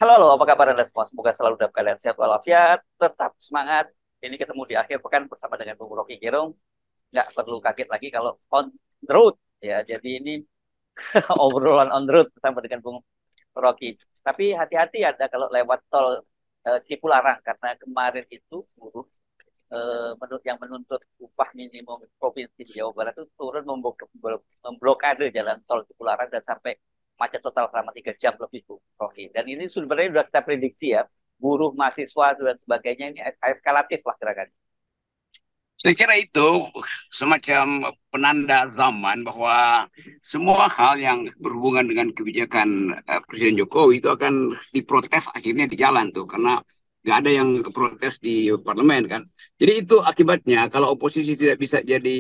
Halo, apa kabar Anda semua? Semoga selalu dalam keadaan sehat walafiat, tetap semangat. Ini ketemu di akhir pekan bersama dengan Bung Rocky Gerung. Nggak perlu kaget lagi kalau on the road. Ya, jadi ini obrolan on the road bersama dengan Bung Rocky. Tapi hati-hati ada kalau lewat tol Cipularang, karena kemarin itu buruh menurut yang menuntut upah minimum provinsi Jawa Barat itu turun memblokade jalan tol Cipularang dan sampai macet total selama 3 jam lebih, Bu Rocky. Dan ini sebenarnya sudah kita prediksi ya, buruh, mahasiswa dan sebagainya ini eskalatif lah gerakan. Saya kira itu semacam penanda zaman bahwa semua hal yang berhubungan dengan kebijakan Presiden Jokowi itu akan diprotes akhirnya di jalan tuh karena nggak ada yang protes di parlemen kan. Jadi itu akibatnya kalau oposisi tidak bisa jadi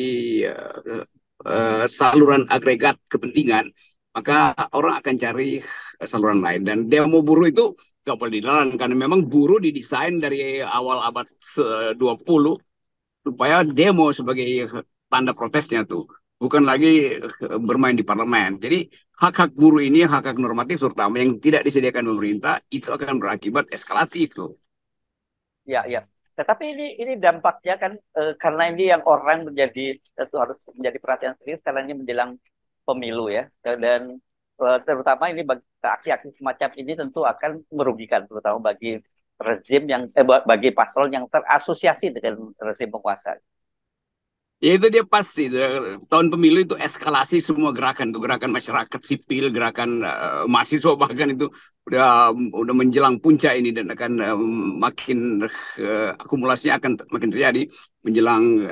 eh, saluran agregat kepentingan, maka orang akan cari saluran lain dan demo buruh itu nggak boleh dilarang karena memang buruh didesain dari awal abad 20 supaya demo sebagai tanda protesnya tuh bukan lagi bermain di parlemen. Jadi hak-hak buruh ini, hak-hak normatif terutama yang tidak disediakan pemerintah itu akan berakibat eskalasi itu. Ya, ya. Tetapi ini dampaknya kan karena ini yang orang menjadi itu harus menjadi perhatian serius karena ini menjelang pemilu ya. Dan terutama ini aksi-aksi semacam ini tentu akan merugikan terutama bagi rezim yang bagi paslon yang terasosiasi dengan rezim penguasa. Ya itu dia pasti tahun pemilu itu eskalasi semua gerakan tuh gerakan masyarakat sipil, gerakan mahasiswa bahkan itu udah menjelang puncak ini dan akan makin akumulasinya akan makin terjadi menjelang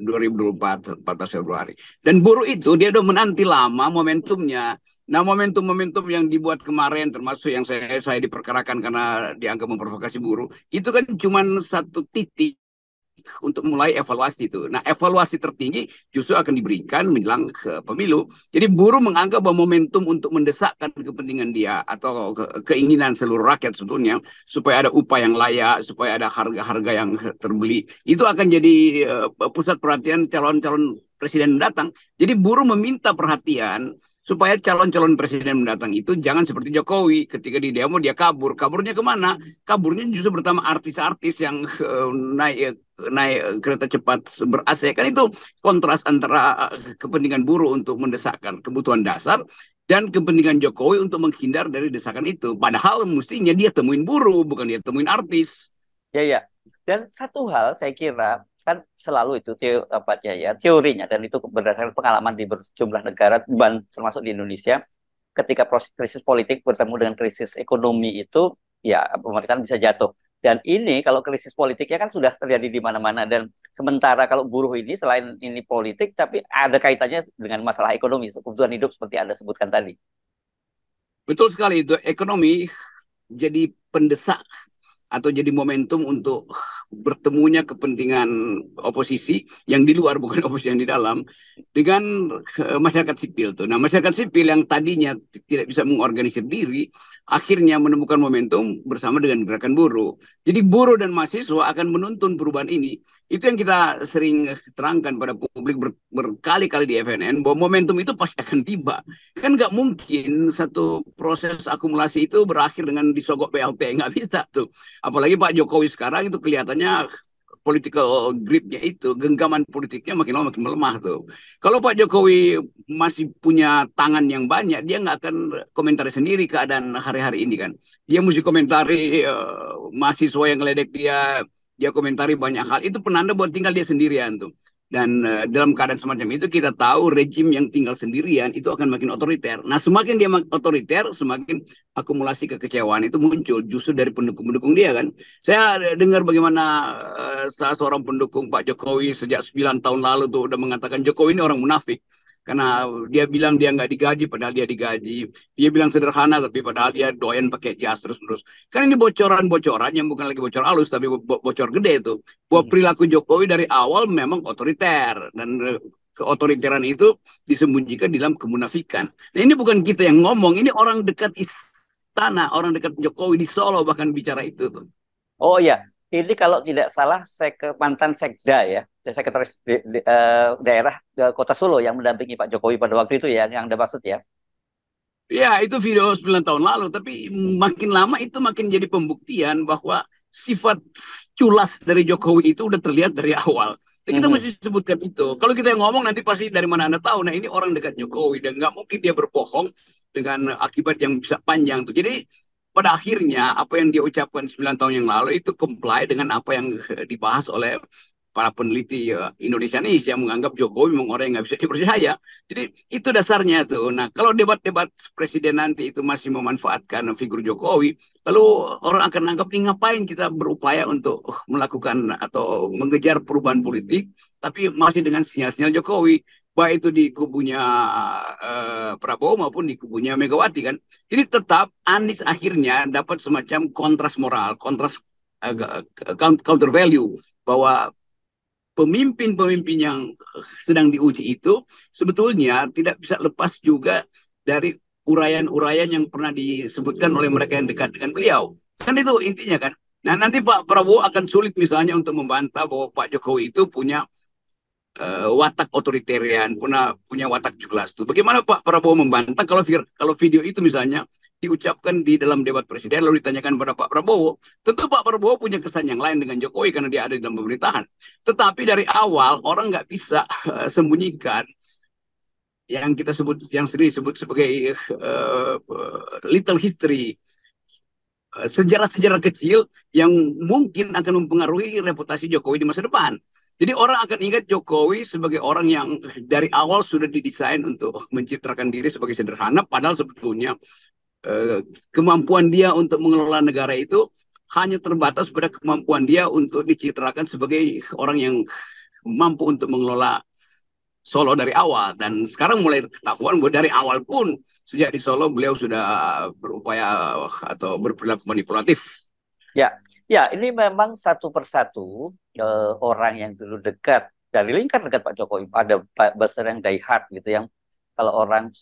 2024 14 Februari. Dan buruh itu dia udah menanti lama momentumnya. Nah, momentum-momentum yang dibuat kemarin termasuk yang saya diperkarakan karena dianggap memprovokasi buruh, itu kan cuma satu titik untuk mulai evaluasi itu. Nah, evaluasi tertinggi justru akan diberikan menjelang ke pemilu. Jadi buruh menganggap bahwa momentum untuk mendesakkan kepentingan dia atau keinginan seluruh rakyat sebetulnya supaya ada upah yang layak, supaya ada harga-harga yang terbeli, itu akan jadi pusat perhatian calon-calon presiden mendatang. Jadi buruh meminta perhatian supaya calon-calon presiden mendatang itu jangan seperti Jokowi ketika di demo dia kabur. Kaburnya kemana? Kaburnya justru bersama artis-artis yang naik naik kereta cepat ber-AC kan itu kontras antara kepentingan buruh untuk mendesakkan kebutuhan dasar dan kepentingan Jokowi untuk menghindar dari desakan itu. Padahal mestinya dia temuin buruh, bukan dia temuin artis. Ya, ya. Dan satu hal saya kira kan selalu itu apa aja ya teorinya dan itu berdasarkan pengalaman di sejumlah negara termasuk di Indonesia ketika proses krisis politik bertemu dengan krisis ekonomi itu ya pemerintahan bisa jatuh. Dan ini kalau krisis politiknya kan sudah terjadi di mana-mana dan sementara kalau buruh ini selain ini politik tapi ada kaitannya dengan masalah ekonomi, kebutuhan hidup seperti Anda sebutkan tadi. Betul sekali itu ekonomi jadi pendesak atau jadi momentum untuk bertemunya kepentingan oposisi yang di luar bukan oposisi yang di dalam dengan masyarakat sipil tuh. Nah, masyarakat sipil yang tadinya tidak bisa mengorganisir diri akhirnya menemukan momentum bersama dengan gerakan buruh. Jadi buruh dan mahasiswa akan menuntun perubahan ini. Itu yang kita sering terangkan pada publik berkali-kali di FNN bahwa momentum itu pasti akan tiba. Kan nggak mungkin satu proses akumulasi itu berakhir dengan disogok BLT, nggak bisa tuh. Apalagi Pak Jokowi sekarang itu kelihatannya political gripnya itu, genggaman politiknya makin lama makin melemah tuh. Kalau Pak Jokowi masih punya tangan yang banyak, dia nggak akan komentari sendiri keadaan hari-hari ini kan. Dia mesti komentari mahasiswa yang ngeledek dia komentari banyak hal. Itu penanda buat tinggal dia sendirian tuh. Dan dalam keadaan semacam itu kita tahu rejim yang tinggal sendirian itu akan makin otoriter. Nah, semakin dia otoriter, semakin akumulasi kekecewaan itu muncul justru dari pendukung-pendukung dia kan. Saya dengar bagaimana salah seorang pendukung Pak Jokowi sejak 9 tahun lalu tuh udah mengatakan Jokowi ini orang munafik. Karena dia bilang dia nggak digaji, padahal dia digaji. Dia bilang sederhana, tapi padahal dia doyan pakai jas terus-terus. Kan ini bocoran-bocoran yang bukan lagi bocor halus, tapi bocor gede itu. Bahwa Hmm. perilaku Jokowi dari awal memang otoriter. Dan keotoriteran itu disembunyikan di dalam kemunafikan. Nah, ini bukan kita yang ngomong, ini orang dekat istana, orang dekat Jokowi di Solo bahkan bicara itu tuh. Oh ya, ini kalau tidak salah mantan Sekda ya, sekretaris daerah Kota Solo yang mendampingi Pak Jokowi pada waktu itu ya, yang Anda maksud ya. Ya, itu video 9 tahun lalu, tapi makin lama itu makin jadi pembuktian bahwa sifat culas dari Jokowi itu udah terlihat dari awal. Jadi kita Mhm. mesti sebutkan itu. Kalau kita yang ngomong nanti pasti dari mana Anda tahu. Nah, ini orang dekat Jokowi dan nggak mungkin dia berbohong dengan akibat yang bisa panjang tuh. Jadi pada akhirnya apa yang dia ucapkan 9 tahun yang lalu itu comply dengan apa yang dibahas oleh para peneliti Indonesia yang menganggap Jokowi memang orang yang nggak bisa dipercaya. Jadi itu dasarnya tuh. Nah, kalau debat-debat presiden nanti itu masih memanfaatkan figur Jokowi, lalu orang akan anggap ini ngapain kita berupaya untuk melakukan atau mengejar perubahan politik, tapi masih dengan sinyal-sinyal Jokowi, baik itu di kubunya Prabowo maupun di kubunya Megawati kan. Jadi tetap Anies akhirnya dapat semacam kontras moral, kontras counter value bahwa pemimpin-pemimpin yang sedang diuji itu sebetulnya tidak bisa lepas juga dari uraian-uraian yang pernah disebutkan oleh mereka yang dekat dengan beliau. Kan itu intinya kan. Nah, nanti Pak Prabowo akan sulit misalnya untuk membantah bahwa Pak Jokowi itu punya watak otoritarian, punya watak culas tuh. Bagaimana Pak Prabowo membantah kalau video itu misalnya diucapkan di dalam debat presiden lalu ditanyakan pada Pak Prabowo, tentu Pak Prabowo punya kesan yang lain dengan Jokowi karena dia ada di dalam pemerintahan. Tetapi dari awal orang nggak bisa sembunyikan yang kita sebut yang sering disebut sebagai little history, sejarah-sejarah kecil yang mungkin akan mempengaruhi reputasi Jokowi di masa depan. Jadi orang akan ingat Jokowi sebagai orang yang dari awal sudah didesain untuk mencitrakan diri sebagai sederhana, padahal sebetulnya kemampuan dia untuk mengelola negara itu hanya terbatas pada kemampuan dia untuk dicitrakan sebagai orang yang mampu untuk mengelola Solo dari awal. Dan sekarang mulai ketahuan bahwa dari awal pun sejak di Solo beliau sudah berupaya atau berperilaku manipulatif. Ya, ya, ini memang satu persatu orang yang dulu dekat dari lingkar dekat Pak Jokowi. Ada Pak Basar yang die hard gitu, yang kalau orang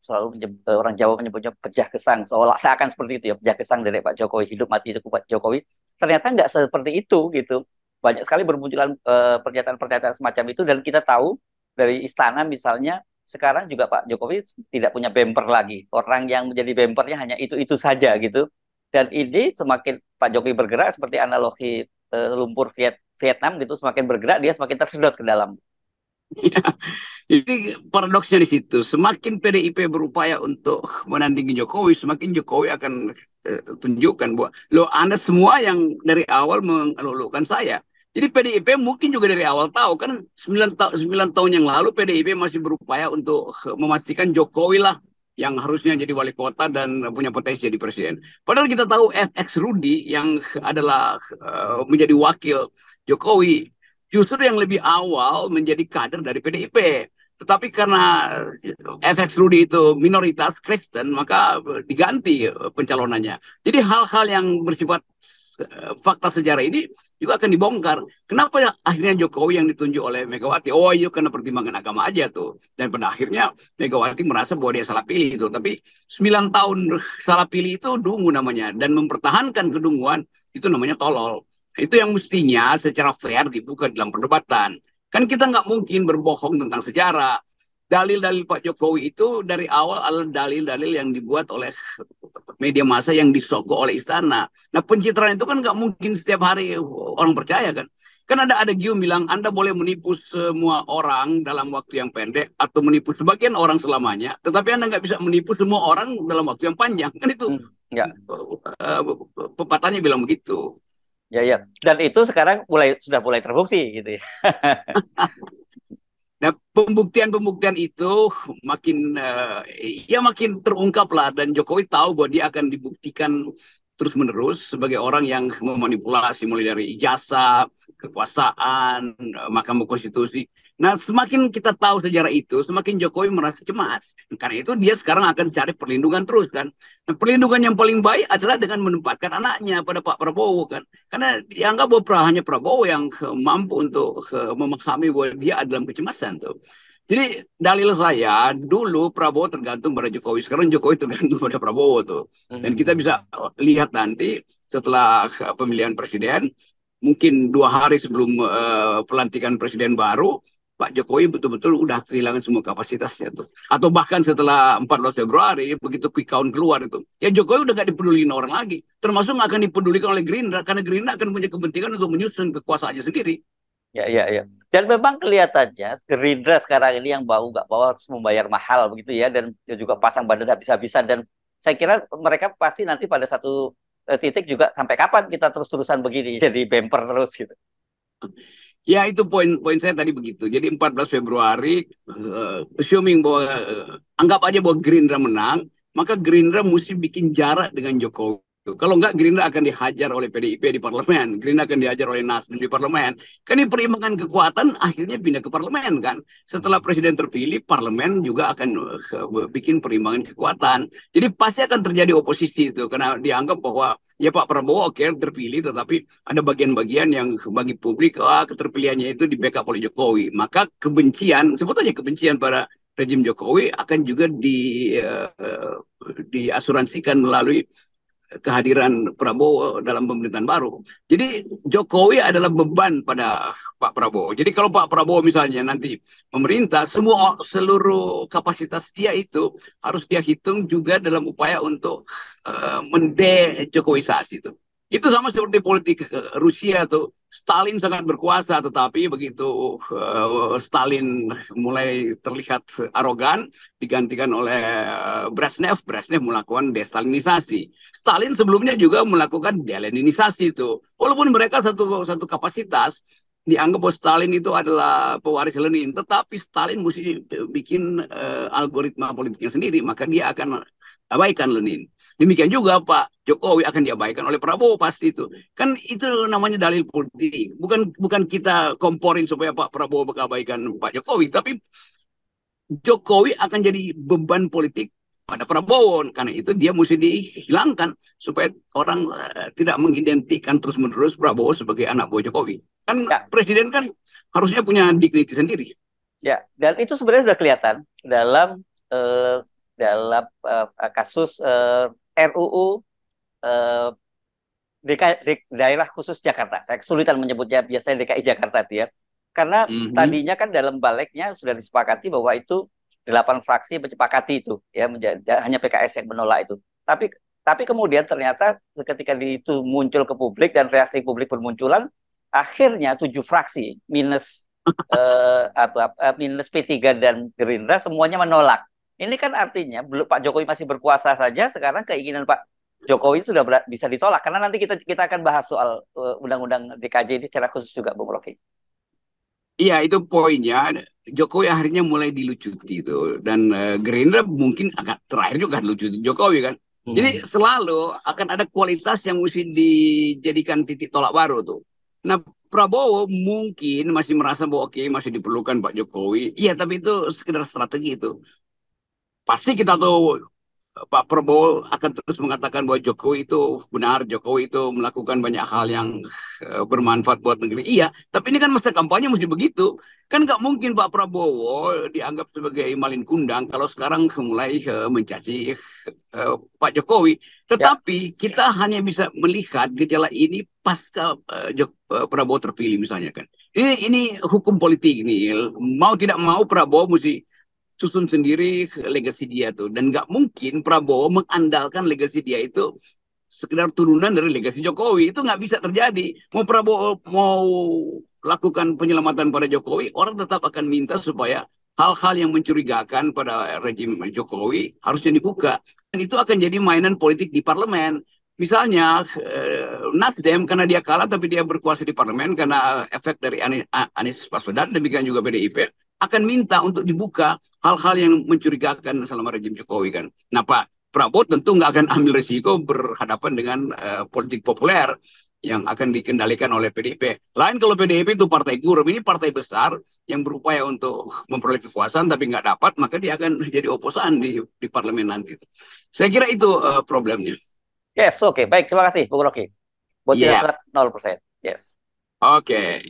selalu orang Jawa menyebutnya pejah kesang, seolah seakan seperti itu ya, pejah kesang dari Pak Jokowi, hidup mati itu Pak Jokowi. Ternyata nggak seperti itu gitu. Banyak sekali bermunculan pernyataan-pernyataan semacam itu, dan kita tahu dari istana misalnya sekarang juga Pak Jokowi tidak punya bemper lagi. Orang yang menjadi bempernya hanya itu saja gitu. Dan ini semakin Pak Jokowi bergerak seperti analogi lumpur Vietnam gitu, semakin bergerak dia semakin tersedot ke dalam. Ini paradoksnya di situ. Semakin PDIP berupaya untuk menandingi Jokowi, semakin Jokowi akan tunjukkan bahwa lo Anda semua yang dari awal mengelulukan saya. Jadi PDIP mungkin juga dari awal tahu kan 9 tahun yang lalu PDIP masih berupaya untuk memastikan Jokowi lah yang harusnya jadi wali kota dan punya potensi jadi presiden. Padahal kita tahu FX Rudi yang adalah menjadi wakil Jokowi justru yang lebih awal menjadi kader dari PDIP. Tetapi karena FX Rudi itu minoritas Kristen, maka diganti pencalonannya. Jadi hal-hal yang bersifat fakta sejarah ini juga akan dibongkar. Kenapa ya akhirnya Jokowi yang ditunjuk oleh Megawati? Oh iya karena pertimbangan agama aja tuh. Dan pada akhirnya Megawati merasa bahwa dia salah pilih itu. Tapi 9 tahun salah pilih itu dungu namanya. Dan mempertahankan kedunguan itu namanya tolol. Itu yang mestinya secara fair dibuka dalam perdebatan. Kan kita nggak mungkin berbohong tentang sejarah. Dalil-dalil Pak Jokowi itu dari awal adalah dalil-dalil yang dibuat oleh media massa yang disogok oleh istana. Nah pencitraan itu kan nggak mungkin setiap hari orang percaya kan. Kan ada gium bilang Anda boleh menipu semua orang dalam waktu yang pendek atau menipu sebagian orang selamanya, tetapi Anda nggak bisa menipu semua orang dalam waktu yang panjang. Kan itu Ya, pepatahnya bilang begitu. ya, ya. Dan itu sekarang sudah mulai terbukti gitu ya. Nah, pembuktian-pembuktian itu makin ya makin terungkap lah dan Jokowi tahu bahwa dia akan dibuktikan terus-menerus sebagai orang yang memanipulasi mulai dari ijazah, kekuasaan, Mahkamah Konstitusi. Nah, semakin kita tahu sejarah itu, semakin Jokowi merasa cemas. Karena itu dia sekarang akan cari perlindungan terus kan. Nah, perlindungan yang paling baik adalah dengan menempatkan anaknya pada Pak Prabowo kan. Karena dianggap bahwa hanya Prabowo yang mampu untuk memahami bahwa dia dalam kecemasan tuh. Jadi dalil saya dulu Prabowo tergantung pada Jokowi, sekarang Jokowi tergantung pada Prabowo tuh. Dan kita bisa lihat nanti setelah pemilihan presiden, mungkin 2 hari sebelum pelantikan presiden baru, Pak Jokowi betul-betul udah kehilangan semua kapasitasnya tuh. Atau bahkan setelah 14 Februari, begitu quick count keluar itu, ya Jokowi udah gak dipeduliin orang lagi. Termasuk gak akan dipedulikan oleh Gerindra, karena Gerindra akan punya kepentingan untuk menyusun kekuasaannya sendiri. Ya, ya, ya. Dan memang kelihatannya Gerindra sekarang ini yang nggak bau harus membayar mahal begitu ya, dan juga pasang badan habis-habisan. Dan saya kira mereka pasti nanti pada satu titik juga sampai kapan kita terus-terusan begini, jadi bemper terus gitu. Ya itu poin saya tadi begitu. Jadi 14 Februari, assuming bahwa anggap aja bahwa Gerindra menang, maka Gerindra mesti bikin jarak dengan Jokowi. Kalau enggak, Gerindra akan dihajar oleh PDIP di parlemen. Gerindra akan dihajar oleh Nasdem di parlemen. Kan ini perimbangan kekuatan akhirnya pindah ke parlemen kan. Setelah presiden terpilih, parlemen juga akan bikin perimbangan kekuatan. Jadi pasti akan terjadi oposisi itu. Karena dianggap bahwa ya Pak Prabowo oke terpilih, tetapi ada bagian-bagian yang bagi publik keterpilihannya itu di backup oleh Jokowi. Maka kebencian, sebut aja kebencian pada rejim Jokowi akan juga diasuransikan melalui kehadiran Prabowo dalam pemerintahan baru. Jadi Jokowi adalah beban pada Pak Prabowo. Jadi kalau Pak Prabowo misalnya nanti memerintah, seluruh kapasitas dia itu harus dia hitung juga dalam upaya untuk mende-Jokowisasi itu. Itu sama seperti politik Rusia tuh. Stalin sangat berkuasa, tetapi begitu Stalin mulai terlihat arogan, digantikan oleh Brezhnev. Brezhnev melakukan destalinisasi. Stalin sebelumnya juga melakukan deleninisasi itu. Walaupun mereka satu kapasitas, dianggap bahwa Stalin itu adalah pewaris Lenin, tetapi Stalin mesti bikin algoritma politiknya sendiri, maka dia akan abaikan Lenin. Demikian juga Pak Jokowi akan diabaikan oleh Prabowo pasti itu. Kan itu namanya dalil politik. Bukan kita komporin supaya Pak Prabowo mengabaikan Pak Jokowi, tapi Jokowi akan jadi beban politik pada Prabowo. Karena itu dia mesti dihilangkan supaya orang tidak mengidentikan terus-menerus Prabowo sebagai anak buah Jokowi. Kan Ya, presiden kan harusnya punya dignity sendiri. ya. Dan itu sebenarnya sudah kelihatan dalam kasus RUU eh, daerah khusus Jakarta. Saya kesulitan menyebutnya, biasanya DKI Jakarta itu ya. Karena Mhm. tadinya kan dalam balegnya sudah disepakati bahwa itu 8 fraksi menyepakati itu ya, menjadi hanya PKS yang menolak itu. Tapi kemudian ternyata ketika itu muncul ke publik dan reaksi publik bermunculan, akhirnya 7 fraksi minus P3 dan Gerindra semuanya menolak. Ini kan artinya belum Pak Jokowi masih berkuasa saja, sekarang keinginan Pak Jokowi sudah bisa ditolak, karena nanti kita akan bahas soal undang-undang DKJ ini secara khusus juga, Bung Rocky. Iya, itu poinnya. Jokowi akhirnya mulai dilucuti itu. Dan Gerindra mungkin agak terakhir juga lucuti Jokowi kan. Jadi Hmm. selalu akan ada kualitas yang mesti dijadikan titik tolak baru tuh. Nah, Prabowo mungkin masih merasa bahwa oke, masih diperlukan Pak Jokowi. Iya, tapi itu sekedar strategi itu. Pasti kita tahu Pak Prabowo akan terus mengatakan bahwa Jokowi itu benar, Jokowi itu melakukan banyak hal yang bermanfaat buat negeri. Iya, tapi ini kan masa kampanye mesti begitu. Kan nggak mungkin Pak Prabowo dianggap sebagai malin kundang kalau sekarang mulai mencaci Pak Jokowi. Ya, Tetapi kita hanya bisa melihat gejala ini pasca Prabowo terpilih misalnya kan. Ini hukum politik ini. Mau tidak mau Prabowo mesti susun sendiri legasi dia tuh, dan nggak mungkin Prabowo mengandalkan legasi dia itu sekedar turunan dari legasi Jokowi. Itu nggak bisa terjadi. Mau Prabowo mau lakukan penyelamatan pada Jokowi, orang tetap akan minta supaya hal-hal yang mencurigakan pada rejim Jokowi harusnya dibuka, dan itu akan jadi mainan politik di parlemen. Misalnya Nasdem karena dia kalah tapi dia berkuasa di parlemen karena efek dari Anies Baswedan, demikian juga PDIP akan minta untuk dibuka hal-hal yang mencurigakan selama rejim Jokowi kan. Nah Pak Prabowo tentu nggak akan ambil risiko berhadapan dengan politik populer yang akan dikendalikan oleh PDIP. Lain kalau PDIP itu partai gurem, ini partai besar yang berupaya untuk memperoleh kekuasaan tapi nggak dapat, maka dia akan jadi oposan di parlemen nanti. Saya kira itu problemnya. yes, oke, baik, terima kasih, Bung Rocky. Iya, Bocoran 0%. Yes. oke.